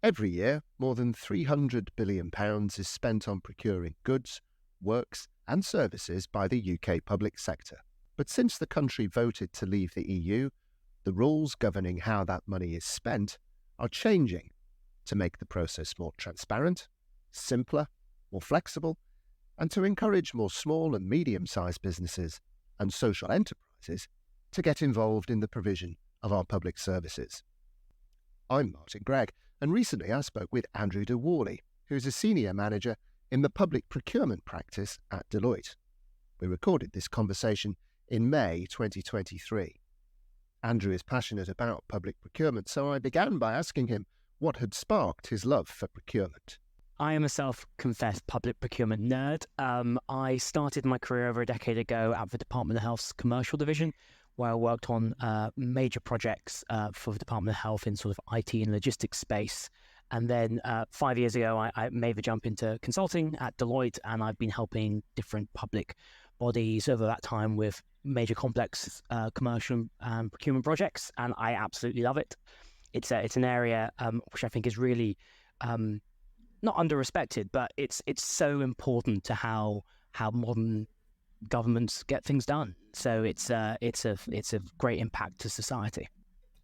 Every year, more than £300 billion is spent on procuring goods, works and services by the UK public sector. But since the country voted to leave the EU, the rules governing how that money is spent are changing to make the process more transparent, simpler, more flexible, and to encourage more small and medium-sized businesses and social enterprises to get involved in the provision of our public services. I'm Martin Gregg, and recently I spoke with Andrew de Whalley, who is a senior manager in the public procurement practice at Deloitte. We recorded this conversation in May 2023. Andrew is passionate about public procurement, so I began by asking him what had sparked his love for procurement. I am a self-confessed public procurement nerd. I started my career over a decade ago at the Department of Health's commercial division, where I worked on major projects for the Department of Health in sort of IT and logistics space. And then 5 years ago, I made the jump into consulting at Deloitte, and I've been helping different public bodies over that time with major complex commercial and procurement projects, and I absolutely love it. It's an area which I think is really not under-respected, but it's so important to how modern governments get things done. So it's a great impact to society.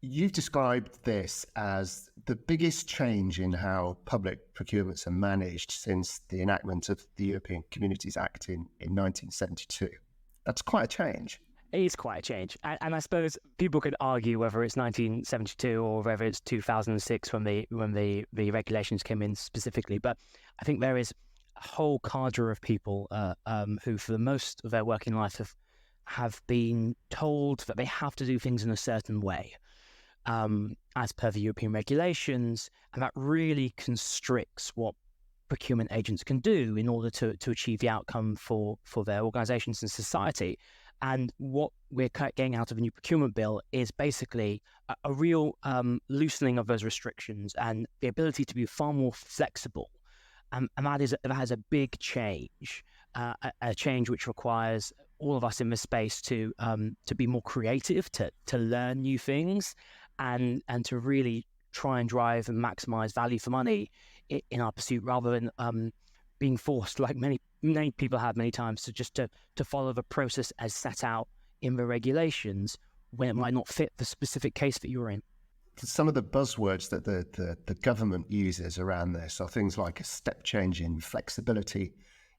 You've described this as the biggest change in how public procurements are managed since the enactment of the European Communities Act in 1972. That's quite a change. It is quite a change. And I suppose people could argue whether it's 1972 or whether it's 2006 when the regulations came in specifically. But I think there is a whole cadre of people who, for the most of their working life, have been told that they have to do things in a certain way, as per the European regulations, and that really constricts what procurement agents can do in order to achieve the outcome for their organisations and society. And what we're getting out of the new procurement bill is basically a real loosening of those restrictions and the ability to be far more flexible. And that has a big change, a change which requires all of us in this space to be more creative, to learn new things, and to really try and drive and maximize value for money in our pursuit, rather than being forced, like many people have many times, to follow the process as set out in the regulations when it might not fit the specific case that you're in. Some of the buzzwords that the government uses around this are things like a step change in flexibility,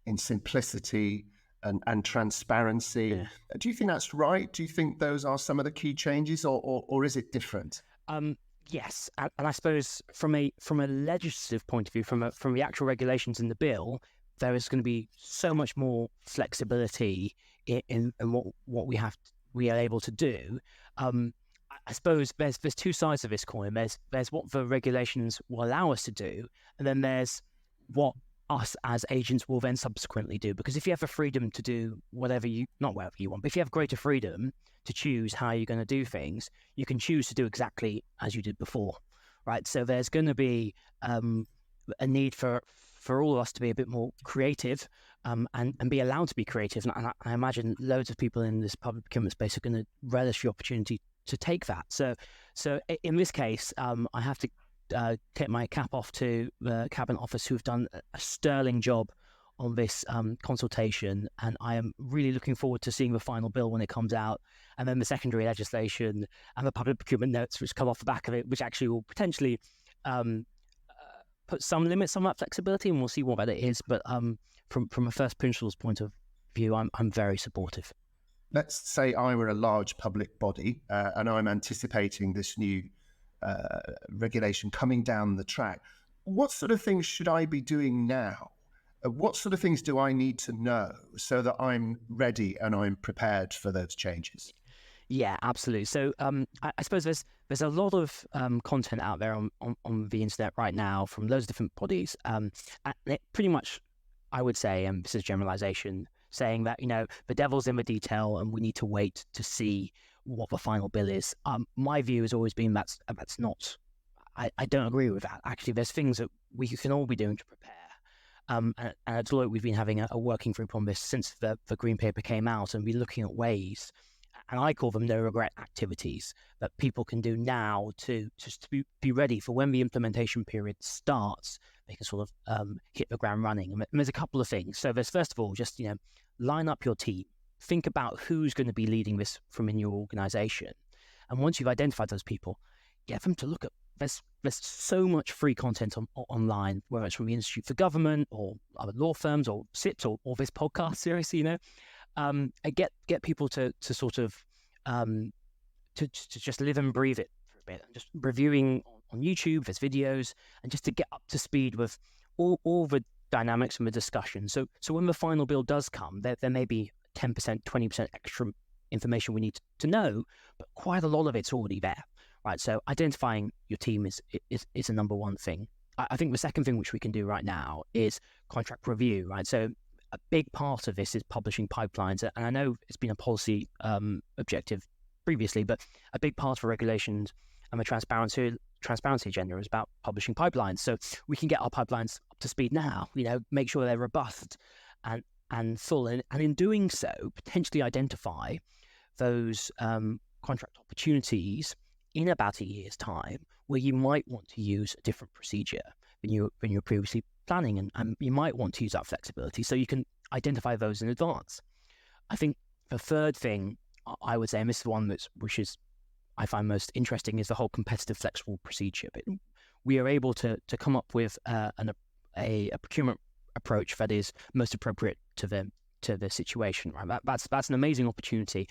in simplicity, and transparency. Yeah. Do you think that's right? Do you think those are some of the key changes, or is it different? Yes, and I suppose from a legislative point of view, from the actual regulations in the bill, there is going to be so much more flexibility in what we are able to do. I suppose there's two sides of this coin. There's what the regulations will allow us to do, and then there's what us as agents will then subsequently do. Because if you have the freedom to do not whatever you want, but if you have greater freedom to choose how you're going to do things, you can choose to do exactly as you did before, right? So there's going to be a need for all of us to be a bit more creative and be allowed to be creative. And I imagine loads of people in this public procurement space are going to relish the opportunity to take that. So in this case, I have to take my cap off to the Cabinet Office, who have done a sterling job on this consultation, and I am really looking forward to seeing the final bill when it comes out, and then the secondary legislation and the public procurement notes which come off the back of it, which actually will potentially put some limits on that flexibility, and we'll see what that is. But from a first principles point of view, I'm very supportive. Let's say I were a large public body and I'm anticipating this new regulation coming down the track. What sort of things should I be doing now? What sort of things do I need to know so that I'm ready and I'm prepared for those changes? Yeah, absolutely. So I suppose there's a lot of content out there on the internet right now from loads of different bodies. And it pretty much, I would say, and this is generalization, saying that, the devil's in the detail and we need to wait to see what the final bill is. My view has always been that's not, I don't agree with that. Actually, there's things that we can all be doing to prepare. And at Deloitte, we've been having a working group on this since the Green Paper came out, and we're looking at ways And I call them no regret activities that people can do now to be ready for when the implementation period starts. They can sort of hit the ground running. And there's a couple of things. So there's, first of all, just, line up your team. Think about who's going to be leading this from in your organization. And once you've identified those people, get them to look at, there's so much free content online, whether it's from the Institute for Government or other law firms or SIPs or this podcast series, and get people to sort of to just live and breathe it for a bit, and just reviewing on YouTube, there's videos, and just to get up to speed with all the dynamics and the discussion. So when the final bill does come, there may be 10%, 20% extra information we need to know, but quite a lot of it's already there, right? So identifying your team is a number one thing. I think the second thing which we can do right now is contract review, right? So a big part of this is publishing pipelines. And I know it's been a policy objective previously, but a big part of regulations and the transparency agenda is about publishing pipelines. So we can get our pipelines up to speed now, make sure they're robust and full. And in doing so, potentially identify those contract opportunities in about a year's time where you might want to use a different procedure than you were previously planning, and you might want to use that flexibility, so you can identify those in advance. I think the third thing I would say, and this is the one which is I find most interesting, is the whole competitive flexible procedure. But we are able to come up with a procurement approach that is most appropriate to the situation. Right, that's an amazing opportunity.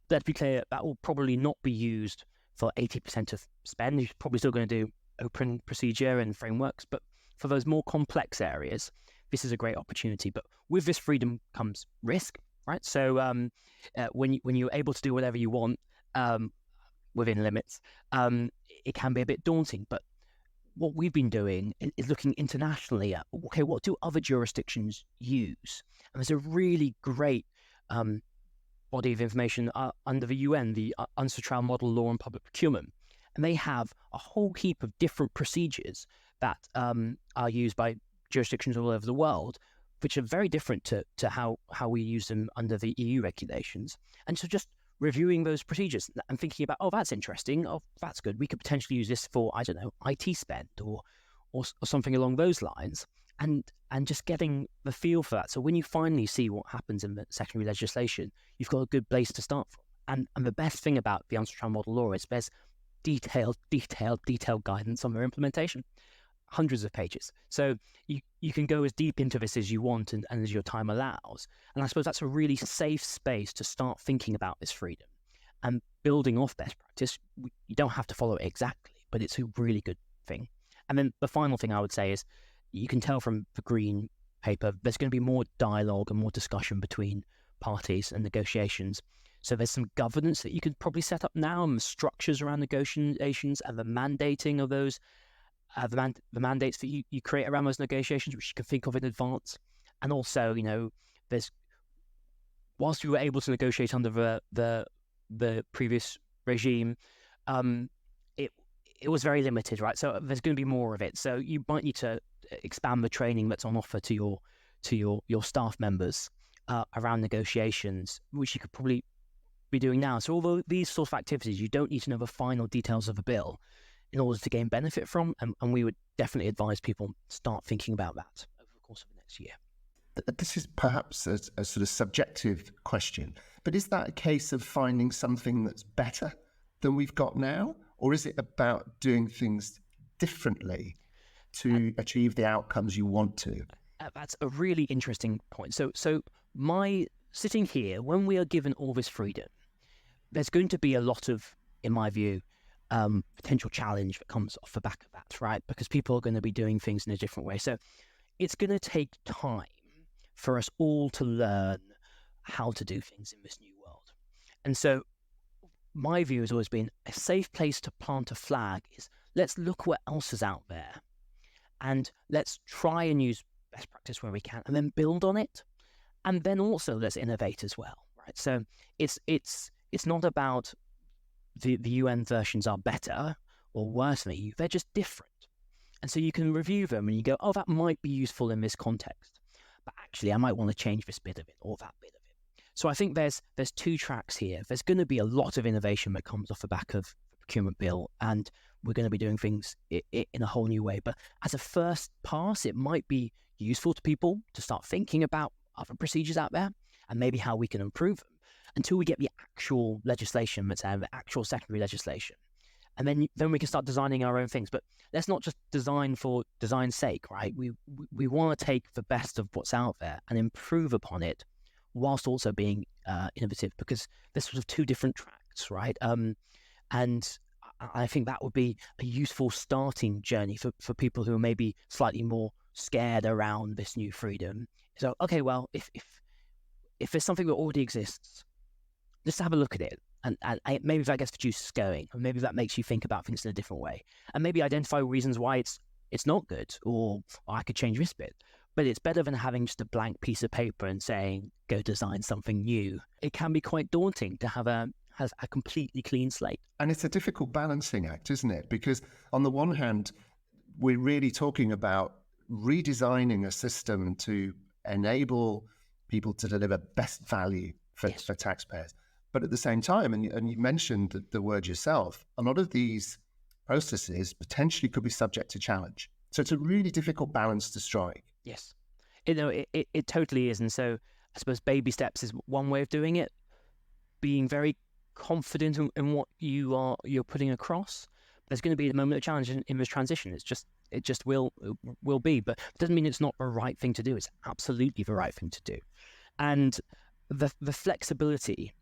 Let's be clear, that will probably not be used for 80% of spend. You're probably still going to do open procedure and frameworks, but for those more complex areas, this is a great opportunity. But with this freedom comes risk, right? So when you're able to do whatever you want within limits, it can be a bit daunting. But what we've been doing is looking internationally at, okay, what do other jurisdictions use? And there's a really great body of information under the UN, the UNCITRAL Model Law on Public Procurement. And they have a whole heap of different procedures that are used by jurisdictions all over the world, which are very different to how we use them under the EU regulations. And so just reviewing those procedures and thinking about, that's interesting, that's good, we could potentially use this for, I don't know, IT spend or something along those lines, and just getting the feel for that. So when you finally see what happens in the secondary legislation, you've got a good place to start from. And the best thing about the UNCITRAL model law is there's detailed guidance on their implementation, hundreds of pages. So you can go as deep into this as you want and as your time allows. And I suppose that's a really safe space to start thinking about this freedom and building off best practice. You don't have to follow it exactly, but it's a really good thing. And then the final thing I would say is, you can tell from the green paper, there's going to be more dialogue and more discussion between parties and negotiations. So there's some governance that you could probably set up now, and the structures around negotiations and the mandating of those, the mandates that you create around those negotiations, which you can think of in advance. And also, there's, whilst you were able to negotiate under the previous regime, it was very limited, right? So there's going to be more of it. So you might need to expand the training that's on offer to your staff members around negotiations, which you could probably be doing now. So although these sorts of activities, you don't need to know the final details of a bill in order to gain benefit from, and we would definitely advise people start thinking about that over the course of the next year. This is perhaps a sort of subjective question, but is that a case of finding something that's better than we've got now? Or is it about doing things differently to achieve the outcomes you want to? That's a really interesting point. So my sitting here, when we are given all this freedom, there's going to be a lot of, in my view, potential challenge that comes off the back of that, right? Because people are going to be doing things in a different way. So it's going to take time for us all to learn how to do things in this new world. And so my view has always been, a safe place to plant a flag is, let's look what else is out there and let's try and use best practice where we can and then build on it. And then also let's innovate as well, right? So it's not about the UN versions are better or worse than the EU, they're just different. And so you can review them and you go, that might be useful in this context, but actually I might want to change this bit of it or that bit of it. So I think there's two tracks here. There's going to be a lot of innovation that comes off the back of the procurement bill, and we're going to be doing things in a whole new way. But as a first pass, it might be useful to people to start thinking about other procedures out there and maybe how we can improve them until we get the actual legislation that's out, the actual secondary legislation. And then we can start designing our own things. But let's not just design for design's sake, right? We want to take the best of what's out there and improve upon it whilst also being innovative, because there's sort of two different tracks, right? And I think that would be a useful starting journey for people who are maybe slightly more scared around this new freedom. So, okay, well, if there's something that already exists, just have a look at it. And maybe that gets the juices going, or maybe that makes you think about things in a different way, and maybe identify reasons why it's not good, or I could change this bit. But it's better than having just a blank piece of paper and saying, go design something new. It can be quite daunting to have a completely clean slate. And it's a difficult balancing act, isn't it? Because on the one hand, we're really talking about redesigning a system to enable people to deliver best value for taxpayers. But at the same time, and you mentioned the word yourself, a lot of these processes potentially could be subject to challenge. So it's a really difficult balance to strike. Yes, it totally is. And so I suppose baby steps is one way of doing it. Being very confident in what you're putting across. There's going to be a moment of challenge in this transition. It just will be, but it doesn't mean it's not the right thing to do. It's absolutely the right thing to do. And the flexibility,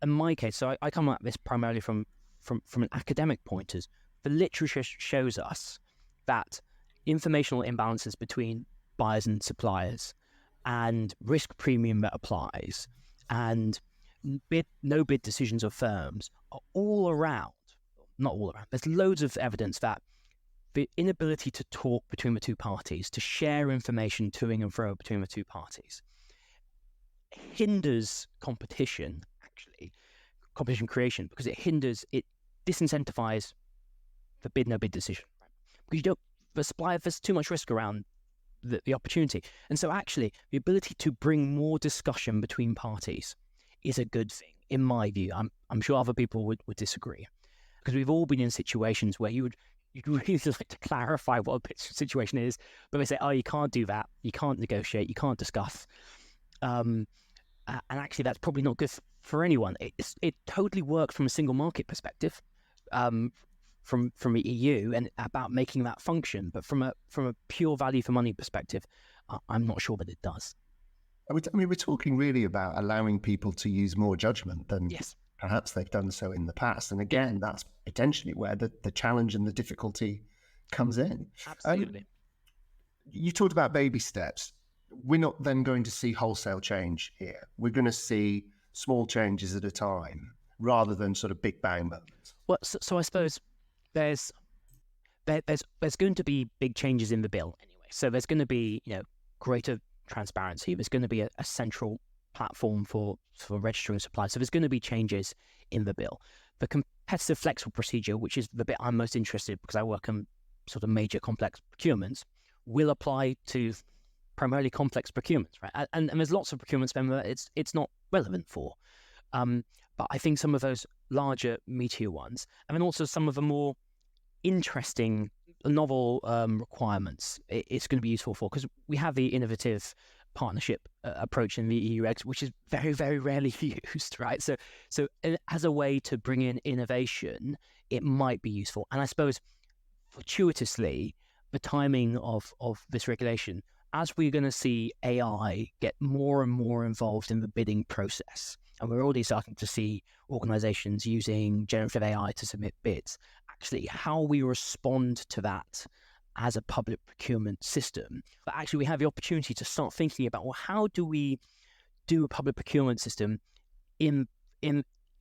in my case, so I come at this primarily from an academic point, is the literature shows us that informational imbalances between buyers and suppliers and risk premium that applies and no bid decisions of firms are all around, not all around, there's loads of evidence that the inability to talk between the two parties, to share information toing and fro between the two parties, hinders competition creation, because it disincentivizes the bid no bid decision, right? Because the supplier, there's too much risk around the opportunity. And so actually the ability to bring more discussion between parties is a good thing, in my view. I'm sure other people would disagree, because we've all been in situations where you'd really like to clarify what a situation is, but they say, oh, you can't do that, you can't negotiate, you can't discuss. And actually that's probably not good for anyone. It totally works from a single market perspective, from the EU, and about making that function, but from a pure value for money perspective, I'm not sure that it does. I mean, we're talking really about allowing people to use more judgment than perhaps they've done so in the past. And again, that's potentially where the challenge and the difficulty comes in. Absolutely. You talked about baby steps. We're not then going to see wholesale change here. We're going to see small changes at a time rather than sort of big bang moments. Well, so I suppose there's going to be big changes in the bill anyway. So there's going to be greater transparency. There's going to be a central platform for registering suppliers. So there's going to be changes in the bill. The competitive flexible procedure, which is the bit I'm most interested in because I work on sort of major complex procurements, will apply to primarily complex procurements, right? And there's lots of procurements that it's not relevant for. But I think some of those larger, meatier ones, and then also some of the more interesting, novel requirements, it's going to be useful for, because we have the innovative partnership approach in the EU regs, which is very, very rarely used, right? So as a way to bring in innovation, it might be useful. And I suppose fortuitously, the timing of this regulation, as we're going to see AI get more and more involved in the bidding process, and we're already starting to see organizations using generative AI to submit bids, actually how we respond to that as a public procurement system. But actually we have the opportunity to start thinking about, well, how do we do a public procurement system in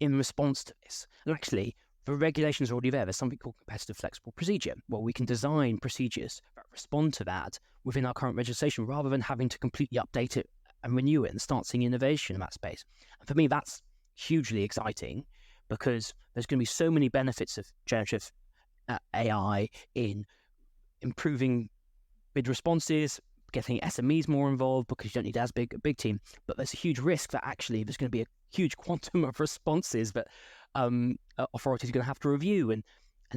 response to this? And actually the regulations are already there. There's something called competitive flexible procedure, where we can design procedures that respond to that within our current legislation, rather than having to completely update it and renew it and start seeing innovation in that space. And for me, that's hugely exciting, because there's going to be so many benefits of generative AI in improving bid responses, getting SMEs more involved because you don't need a big team. But there's a huge risk that actually there's going to be a huge quantum of responses that authorities are going to have to review, and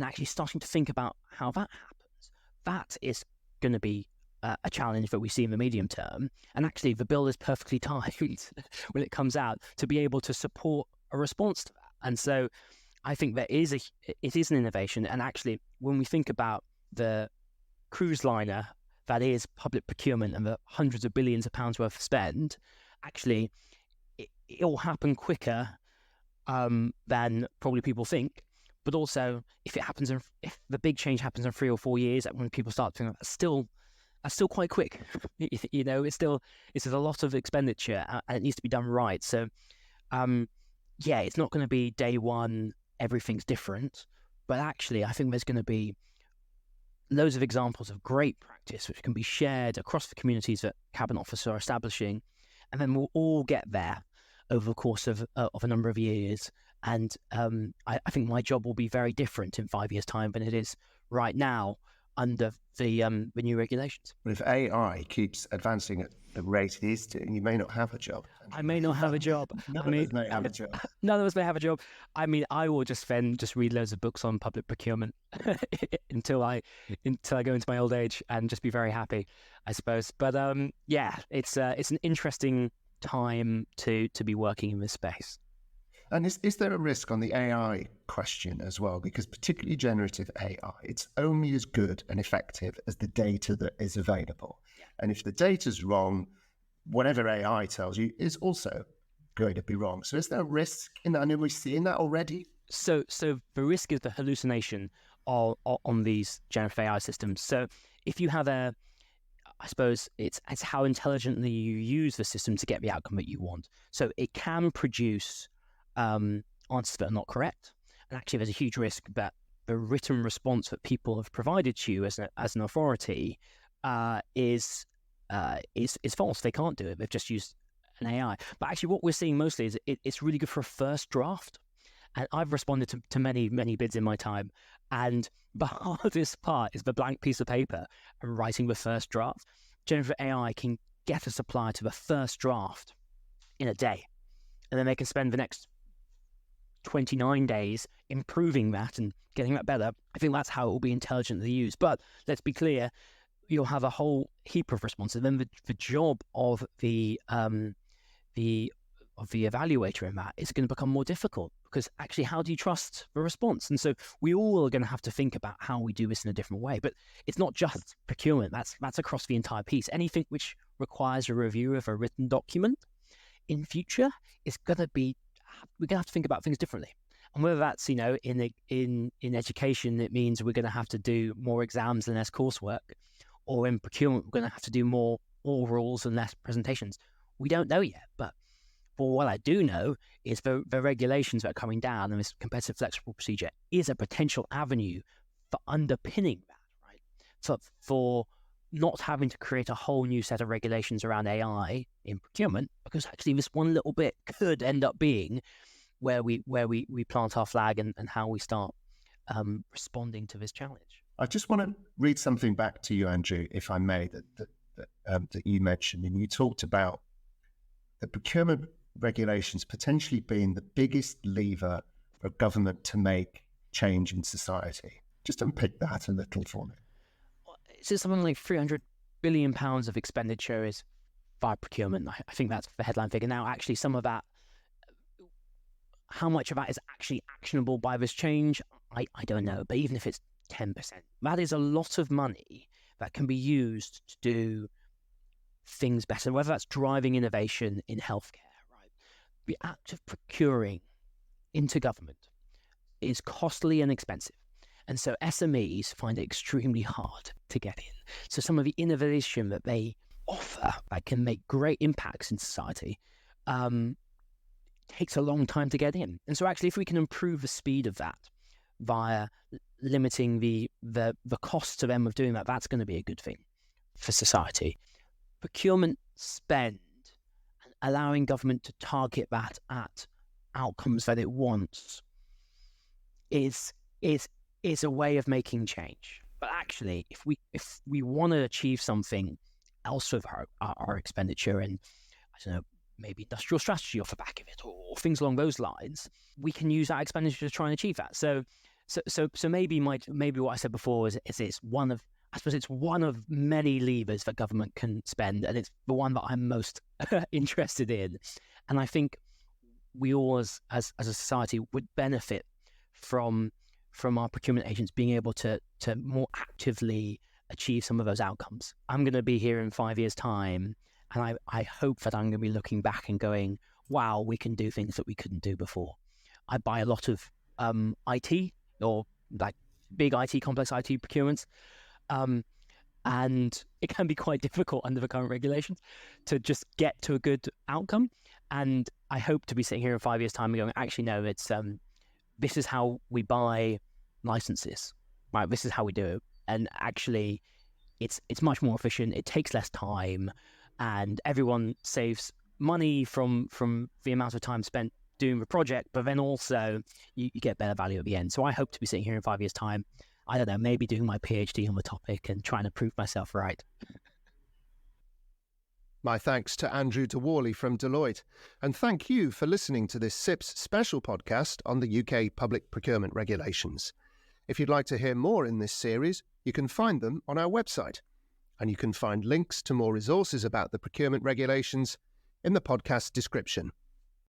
actually starting to think about how that happens. That is going to be a challenge that we see in the medium term. And actually, the bill is perfectly timed when it comes out to be able to support a response to that. And so I think it is an innovation. And actually, when we think about the cruise liner that is public procurement and the hundreds of billions of pounds worth of spend, actually, it'll happen quicker than probably people think. But also, if the big change happens in 3 or 4 years, when people start to think that's still quite quick. It's a lot of expenditure and it needs to be done right. So, it's not going to be day one, everything's different. But actually, I think there's going to be loads of examples of great practice which can be shared across the communities that Cabinet Office are establishing. And then we'll all get there over the course of a number of years. And I think my job will be very different in 5 years' time than it is right now under the new regulations. But if AI keeps advancing at the rate it is doing, you may not have a job. I may not have a job. None of us may have a job. None of us may have a job. I mean, I will just read loads of books on public procurement until I go into my old age and just be very happy, I suppose. But it's an interesting time to be working in this space. And is there a risk on the AI question as well? Because particularly generative AI, it's only as good and effective as the data that is available. Yeah. And if the data's wrong, whatever AI tells you is also going to be wrong. So is there a risk in that? I mean, we're seeing that already. So the risk is the hallucination on these generative AI systems. So if you have I suppose it's how intelligently you use the system to get the outcome that you want. So it can produce answers that are not correct, and actually there's a huge risk that the written response that people have provided to you as an authority is false. They can't do it. They've just used an AI. But actually, what we're seeing mostly is it's really good for a first draft. And I've responded to many bids in my time, and the hardest part is the blank piece of paper and writing the first draft. Generative AI can get a supplier to the first draft in a day, and then they can spend the next 29 days improving that and getting that better. I think that's how it will be intelligently used. But let's be clear, you'll have a whole heap of responses. Then the job of the evaluator in that is going to become more difficult, because actually, how do you trust the response? And so we all are going to have to think about how we do this in a different way. But it's not just procurement. That's across the entire piece. Anything which requires a review of a written document in future is going to be, we're going to have to think about things differently. And whether that's, in education, it means we're going to have to do more exams and less coursework, or in procurement, we're going to have to do more orals and less presentations. We don't know yet, but what I do know is the regulations that are coming down, and this competitive flexible procedure is a potential avenue for underpinning that, right? For not having to create a whole new set of regulations around AI in procurement, because actually this one little bit could end up being where we plant our flag and how we start responding to this challenge. I just want to read something back to you, Andrew, if I may, that you mentioned, and you talked about the procurement regulations potentially being the biggest lever for government to make change in society. Just unpick that a little for me. So something like £300 billion of expenditure is via procurement. I think that's the headline figure. Now, actually, some of that, how much of that is actually actionable by this change, I don't know. But even if it's 10%, that is a lot of money that can be used to do things better, whether that's driving innovation in healthcare, right? The act of procuring into government is costly and expensive. And so SMEs find it extremely hard to get in. So some of the innovation that they offer that can make great impacts in society takes a long time to get in. And so actually, if we can improve the speed of that via limiting the cost to them of doing that, that's going to be a good thing for society. Procurement spend and allowing government to target that at outcomes that it wants is a way of making change. But actually, if we want to achieve something else of our expenditure, and I don't know, maybe industrial strategy off the back of it, or things along those lines, we can use that expenditure to try and achieve that. So maybe what I said before is it's one of, I suppose it's one of many levers that government can spend, and it's the one that I'm most interested in. And I think we all, as a society, would benefit from our procurement agents being able to more actively achieve some of those outcomes. I'm going to be here in 5 years' time, and I hope that I'm going to be looking back and going, wow, we can do things that we couldn't do before. I buy a lot of IT, or like big IT, complex IT procurements, and it can be quite difficult under the current regulations to just get to a good outcome. And I hope to be sitting here in 5 years' time and going, actually, no, it's this is how we buy licenses, right? This is how we do it. And actually, it's much more efficient. It takes less time, and everyone saves money from the amount of time spent doing the project. But then also, you get better value at the end. So I hope to be sitting here in 5 years' time, I don't know, maybe doing my PhD on the topic and trying to prove myself right. My thanks to Andrew de Whalley from Deloitte, and thank you for listening to this SIPS special podcast on the UK public procurement regulations. If you'd like to hear more in this series, you can find them on our website, and you can find links to more resources about the procurement regulations in the podcast description.